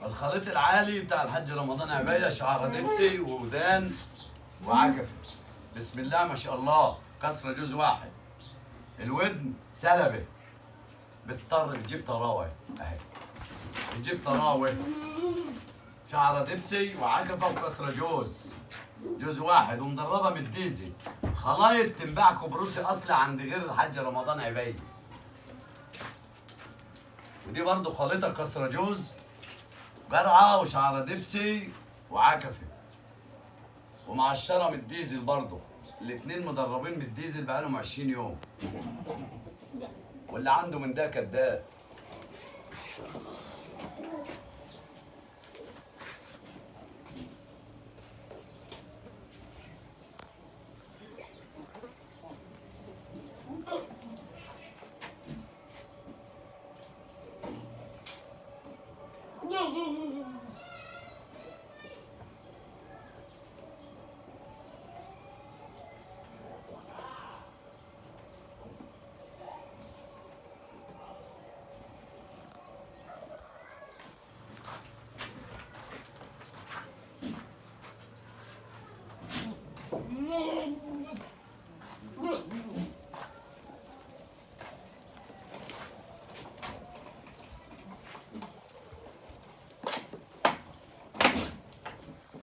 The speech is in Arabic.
الخليط العالي بتاع الحاج رمضان عباية، شعر دبسي وودان وعكفة. بسم الله ما شاء الله، كسرة جوز واحد. الودن سلبة، بتضطر بتجيب طراوة اهي، بتجيب طراوة. شعر دبسي وعكفة وكسرة جوز واحد، ومدربة من الديزل. خلايط تنباع كبروسي اصلي عند غير الحاج رمضان عباية. ودي برضو خليطة كسرة جوز، جرعة وشعر دبسي وعكفة، ومعشرة من الديزل برضو. الاتنين مدربين من الديزل بقالهم 20 يوم، واللي عنده من ده كداب.